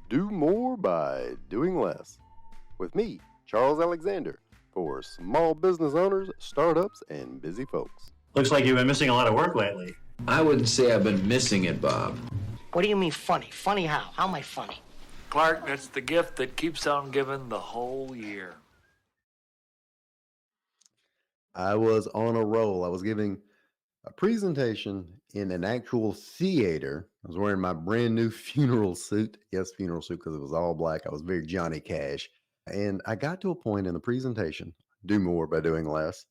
Do more by doing less. With me, Charles Alexander, for small business owners, startups, and busy folks. Looks like you've been missing a lot of work lately. I wouldn't say I've been missing it, Bob. What do you mean funny? Funny how? How am I funny? Clark, that's the gift that keeps on giving the whole year. I was on a roll. I was giving a presentation in an actual theater. I was wearing my brand new funeral suit. Yes, funeral suit, because it was all black. I was very Johnny Cash. And I got to a point in the presentation, do more by doing less,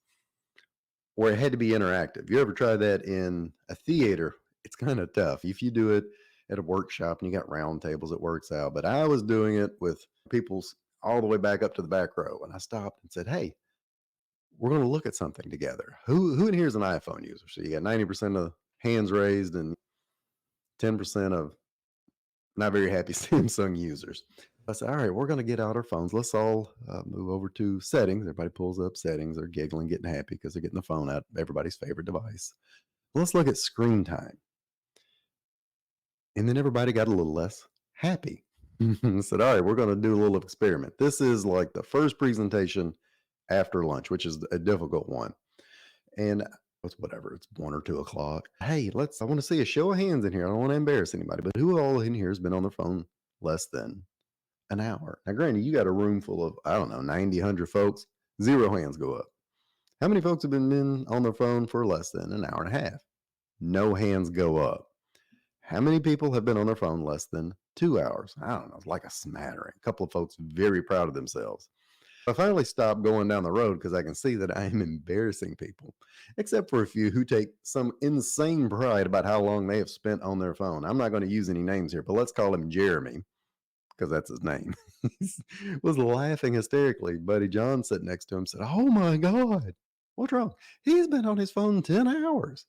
where it had to be interactive. You ever try that in a theater? It's kind of tough. If you do it at a workshop and you got round tables, it works out. But I was doing it with people all the way back up to the back row. And I stopped and said, hey, we're going to look at something together. Who in here is an iPhone user? So you got 90% of hands raised and 10% of not very happy Samsung users. I said, all right, we're going to get out our phones. Let's all move over to settings. Everybody pulls up settings. They're giggling, getting happy because they're getting the phone out, everybody's favorite device. Let's look at screen time. And then everybody got a little less happy. I said, all right, we're going to do a little experiment. This is like the first presentation after lunch, which is a difficult one. And it's whatever, it's 1 or 2 o'clock. Hey, I want to see a show of hands in here. I don't want to embarrass anybody, but who all in here has been on their phone less than an hour? Now, granted, you got a room full of, 90, 100 folks, 0 hands go up. How many folks have been on their phone for less than an hour and a half? No hands go up. How many people have been on their phone less than 2 hours? I don't know, it's like a smattering. A couple of folks very proud of themselves. I finally stopped going down the road because I can see that I am embarrassing people, except for a few who take some insane pride about how long they have spent on their phone. I'm not going to use any names here, but let's call him Jeremy because that's his name. He was laughing hysterically. Buddy John sitting next to him said, oh my God, what's wrong? He's been on his phone 10 hours.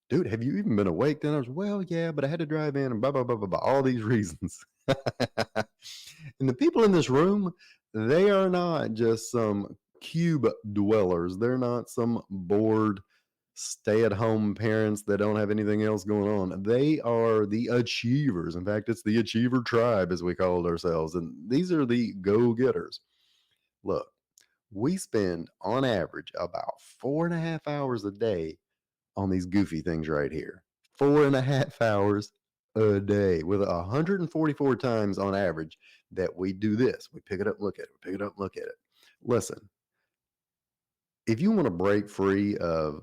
Dude, have you even been awake 10 hours? Well, yeah, but I had to drive in and blah, blah, blah, blah, blah, all these reasons. And the people in this room, they are not just some cube dwellers. They're not some bored stay-at-home parents that don't have anything else going on. They are the achievers. In fact, it's the achiever tribe, as we called ourselves. And these are the go-getters. Look, we spend on average about 4.5 hours a day on these goofy things right here. 4.5 hours a day with 144 times on average that we do this. We pick it up, look at it, we pick it up, look at it. Listen, if you want to break free of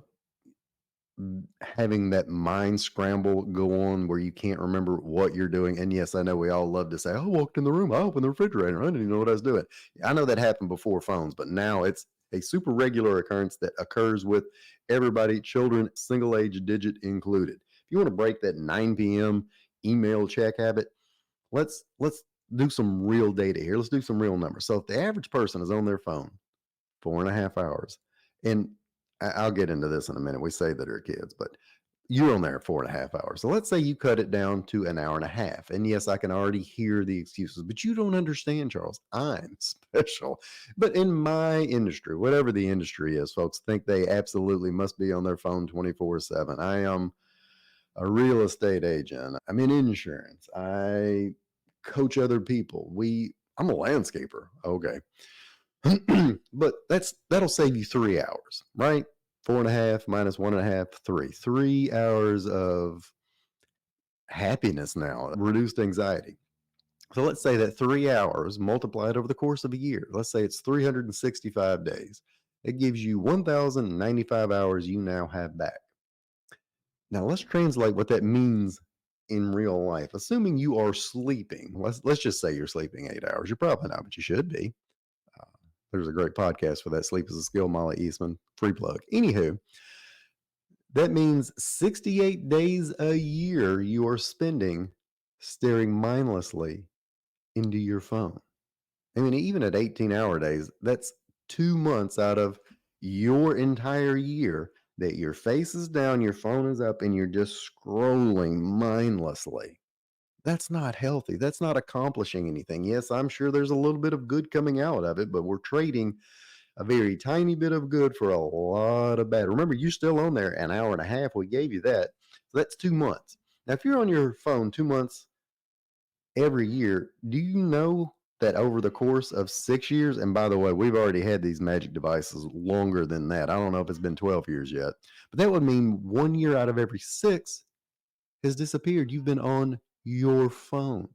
having that mind scramble go on where you can't remember what you're doing, and yes, I know we all love to say, I walked in the room, I opened the refrigerator, I didn't even know what I was doing. I know that happened before phones, but now it's a super regular occurrence that occurs with everybody, children, single age digit included. If you want to break that 9 p.m. email check habit, let's do some real data here. Let's do some real numbers. So if the average person is on their phone 4.5 hours, and I'll get into this in a minute. We say that are kids, but you're on there 4.5 hours. So let's say you cut it down to an hour and a half. And yes, I can already hear the excuses, but you don't understand, Charles. I'm special. But in my industry, whatever the industry is, folks think they absolutely must be on their phone 24/7. I am a real estate agent. I'm in insurance. I coach other people. I'm a landscaper. Okay. But that'll save you 3 hours, right? 4.5 minus 1.5, 3 hours of happiness now, reduced anxiety. So let's say that 3 hours multiplied over the course of a year, let's say it's 365 days. It gives you 1,095 hours you now have back. Now let's translate what that means in real life. Assuming you are sleeping, let's just say you're sleeping 8 hours. You're probably not, but you should be. There's a great podcast for that, Sleep is a Skill, Molly Eastman, free plug. Anywho, that means 68 days a year you are spending staring mindlessly into your phone. I mean, even at 18-hour days, that's 2 months out of your entire year that your face is down, your phone is up, and you're just scrolling mindlessly. That's not healthy. That's not accomplishing anything. Yes, I'm sure there's a little bit of good coming out of it, but we're trading a very tiny bit of good for a lot of bad. Remember, you're still on there an hour and a half. We gave you that. So that's 2 months. Now, if you're on your phone 2 months every year. Do you know that over the course of 6 years, and by the way, we've already had these magic devices longer than that. I don't know if it's been 12 years yet, but that would mean 1 year out of every six has disappeared. You've been on your phone.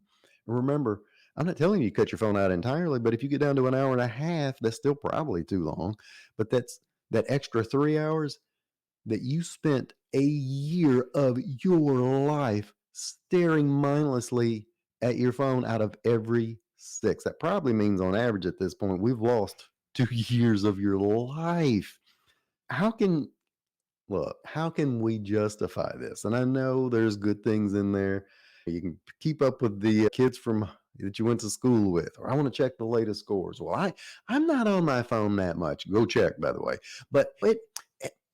And remember, I'm not telling you cut your phone out entirely, but if you get down to an hour and a half, that's still probably too long. But that's that extra 3 hours that you spent a year of your life staring mindlessly at your phone out of every six. That probably means on average at this point, we've lost 2 years of your life. How can Look, how can we justify this? And I know there's good things in there. You can keep up with the kids from that you went to school with, or I want to check the latest scores. Well, I'm not on my phone that much. Go check, by the way. But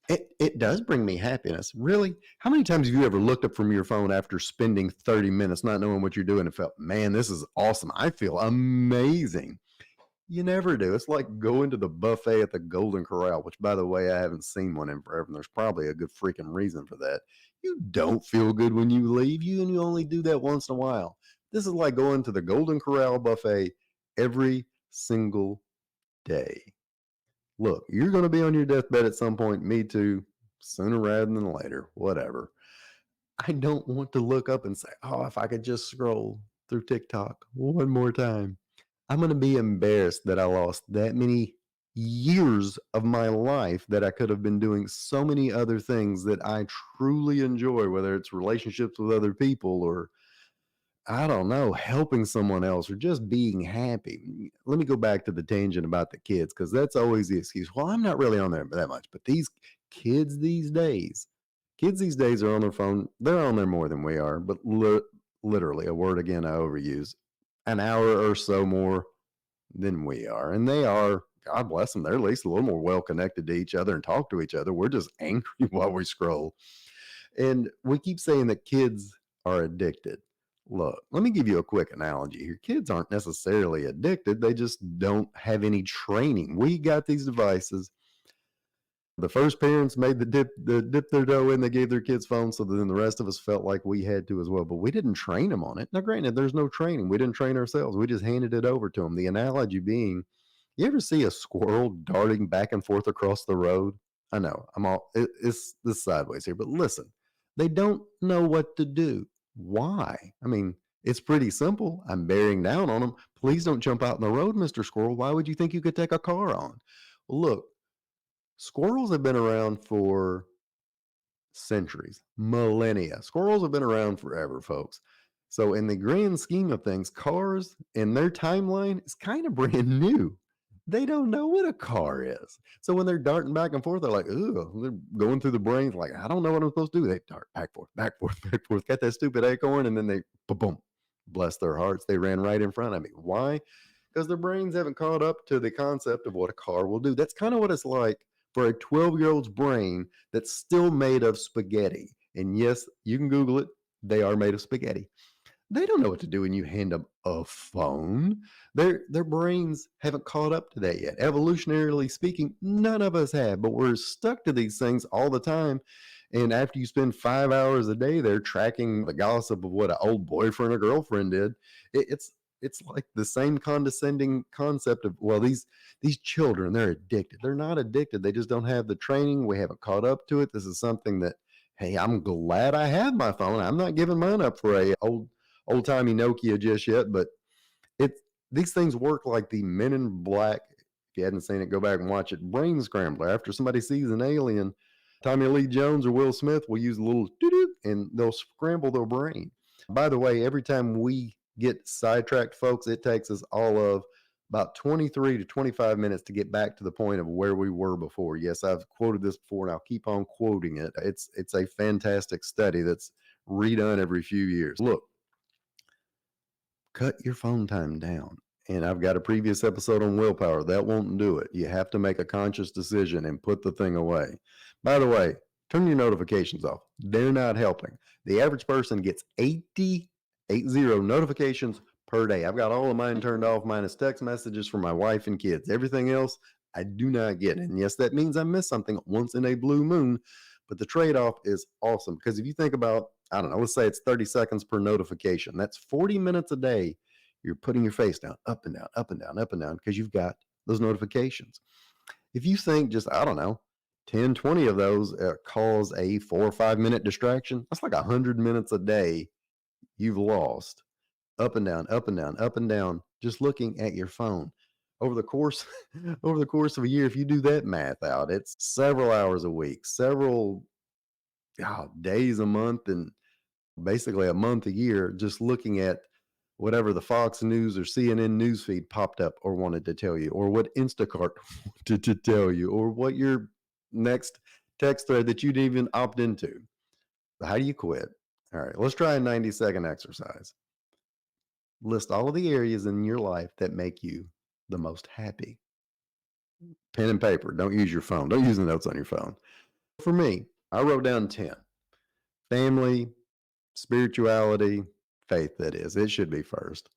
it does bring me happiness. Really? How many times have you ever looked up from your phone after spending 30 minutes not knowing what you're doing and felt, man, this is awesome. I feel amazing. You never do. It's like going to the buffet at the Golden Corral, which, by the way, I haven't seen one in forever. And there's probably a good freaking reason for that. You don't feel good when you leave. You only do that once in a while. This is like going to the Golden Corral buffet every single day. Look, you're going to be on your deathbed at some point. Me too. Sooner rather than later. Whatever. I don't want to look up and say, oh, if I could just scroll through TikTok one more time. I'm going to be embarrassed that I lost that many years of my life that I could have been doing so many other things that I truly enjoy, whether it's relationships with other people or I don't know, helping someone else or just being happy. Let me go back to the tangent about the kids because that's always the excuse. Well, I'm not really on there that much, but these kids these days, kids these days are on their phone. They're on there more than we are, but literally, a word again I overuse, an hour or so more than we are. And they are, God bless them, they're at least a little more well connected to each other and talk to each other. We're just angry while we scroll. And we keep saying that kids are addicted. Look, let me give you a quick analogy here. Kids aren't necessarily addicted, they just don't have any training. We got these devices. The first parents made the dip their toe in, they gave their kids phones, so then the rest of us felt like we had to as well. But we didn't train them on it. Now, granted, there's no training. We didn't train ourselves. We just handed it over to them. The analogy being, you ever see a squirrel darting back and forth across the road? I know it's this sideways here, but listen, they don't know what to do. Why? I mean, it's pretty simple. I'm bearing down on them. Please don't jump out in the road, Mr. Squirrel. Why would you think you could take a car on? Well, look, squirrels have been around for centuries, millennia. Squirrels have been around forever, folks. So, in the grand scheme of things, cars in their timeline is kind of brand new. They don't know what a car is. So, when they're darting back and forth, they're like, ooh, they're going through the brains, like, I don't know what I'm supposed to do. They dart back, forth, back, forth, back, forth, got that stupid acorn, and then they, boom, bless their hearts, they ran right in front of me. Why? Because their brains haven't caught up to the concept of what a car will do. That's kind of what it's like for a 12-year-old's brain that's still made of spaghetti. And yes, you can Google it. They are made of spaghetti. They don't know what to do when you hand them a phone. Their brains haven't caught up to that yet. Evolutionarily speaking, none of us have, but we're stuck to these things all the time. And after you spend 5 hours a day there tracking the gossip of what an old boyfriend or girlfriend did, it's like the same condescending concept of, well, these children, they're addicted. They're not addicted. They just don't have the training. We haven't caught up to it. This is something that, hey, I'm glad I have my phone. I'm not giving mine up for a old timey Nokia just yet, but it these things work like the Men in Black. If you hadn't seen it, go back and watch it. Brain scrambler. After somebody sees an alien, Tommy Lee Jones or Will Smith will use a little doo-doo and they'll scramble their brain. By the way, every time we get sidetracked, folks, it takes us all of about 23 to 25 minutes to get back to the point of where we were before. Yes, I've quoted this before and I'll keep on quoting it. It's a fantastic study that's redone every few years. Look, cut your phone time down. And I've got a previous episode on willpower. That won't do it. You have to make a conscious decision and put the thing away. By the way, turn your notifications off. They're not helping. The average person gets 80 notifications per day. I've got all of mine turned off, minus text messages from my wife and kids. Everything else, I do not get. And yes, that means I miss something once in a blue moon. But the trade-off is awesome because if you think about I don't know, let's say it's 30 seconds per notification. That's 40 minutes a day. You're putting your face down, up and down, up and down, up and down, because you've got those notifications. If you think just, I don't know, 10, 20 of those cause a 4 or 5 minute distraction, that's like 100 minutes a day you've lost up and down, up and down, up and down, just looking at your phone. Over the course over the course of a year, if you do that math out, it's several hours a week, several days a month, and basically a month a year just looking at whatever the Fox News or CNN newsfeed popped up or wanted to tell you, or what Instacart wanted to tell you, or what your next text thread that you didn't even opt into. How do you quit? All right, let's try a 90-second exercise. List all of the areas in your life that make you the most happy. Pen and paper. Don't use your phone. Don't use the notes on your phone. For me, I wrote down 10. Family, spirituality, faith, that is. It should be first.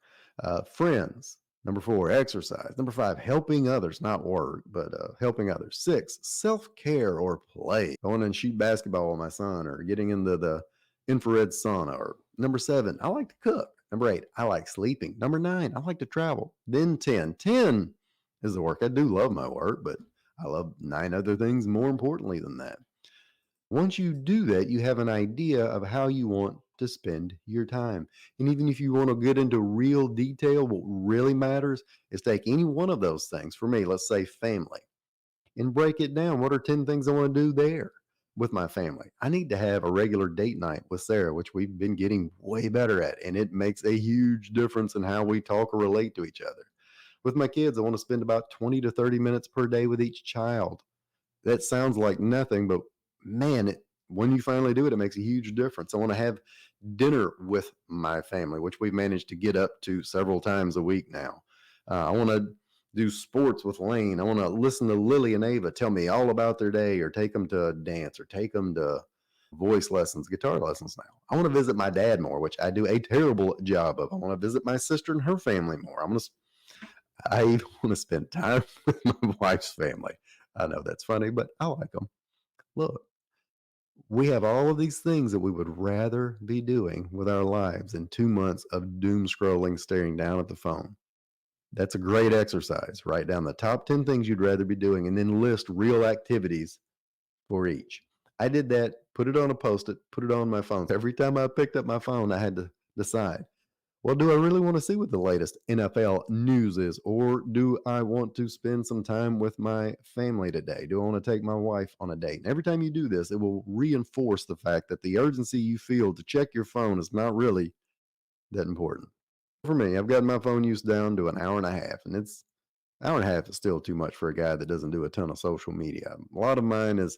Friends. Number 4, exercise. Number 5, helping others, not work, but helping others. 6, self-care or play. Going and shoot basketball with my son, or getting into the infrared sauna. Or number 7, I like to cook. Number 8, I like sleeping. Number 9, I like to travel. Then 10. 10 is the work. I do love my work, but I love 9 other things more importantly than that. Once you do that, you have an idea of how you want to spend your time. And even if you want to get into real detail, what really matters is take any one of those things. For me, let's say family, and break it down. What are 10 things I want to do there with my family? I need to have a regular date night with Sarah, which we've been getting way better at. And it makes a huge difference in how we talk or relate to each other. With my kids, I want to spend about 20 to 30 minutes per day with each child. That sounds like nothing, but man, when you finally do it, it makes a huge difference. I want to have dinner with my family, which we've managed to get up to several times a week now. I want to do sports with Lane. I want to listen to Lily and Ava tell me all about their day, or take them to dance, or take them to voice lessons, guitar lessons now. I want to visit my dad more, which I do a terrible job of. I want to visit my sister and her family more. I even want to spend time with my wife's family. I know that's funny, but I like them. Look, we have all of these things that we would rather be doing with our lives than 2 months of doom scrolling, staring down at the phone. That's a great exercise. Write down the top 10 things you'd rather be doing and then list real activities for each. I did that, put it on a post-it, put it on my phone. Every time I picked up my phone, I had to decide, well, do I really want to see what the latest NFL news is? Or do I want to spend some time with my family today? Do I want to take my wife on a date? And every time you do this, it will reinforce the fact that the urgency you feel to check your phone is not really that important. For me, I've got my phone use down to an hour and a half, and it's hour and a half is still too much for a guy that doesn't do a ton of social media. A lot of mine is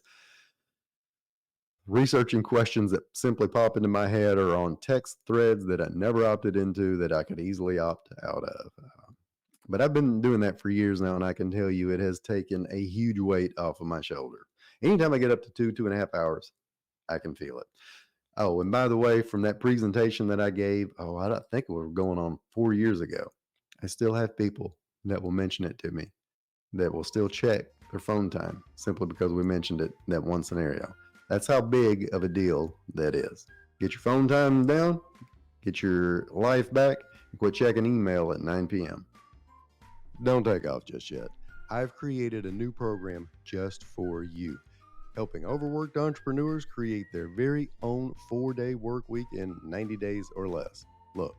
researching questions that simply pop into my head, or on text threads that I never opted into that I could easily opt out of. But I've been doing that for years now, and I can tell you it has taken a huge weight off of my shoulder. Anytime I get up to 2.5 hours, I can feel it. Oh, and by the way, from that presentation that I gave, I don't think we were going on 4 years ago. I still have people that will mention it to me, that will still check their phone time simply because we mentioned it in that one scenario. That's how big of a deal that is. Get your phone time down, get your life back, and quit checking email at 9 p.m. Don't take off just yet. I've created a new program just for you, helping overworked entrepreneurs create their very own 4-day work week in 90 days or less. Look,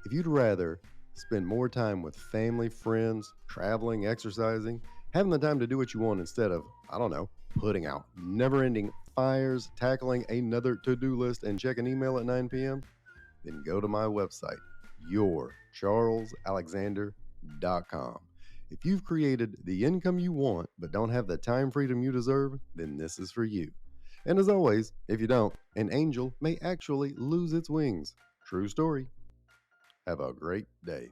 if you'd rather spend more time with family, friends, traveling, exercising, having the time to do what you want instead of, putting out never-ending fires, tackling another to-do list, and checking email at 9 p.m., then go to my website, yourcharlesalexander.com. If you've created the income you want but don't have the time freedom you deserve, then this is for you. And as always, if you don't, an angel may actually lose its wings. True story. Have a great day.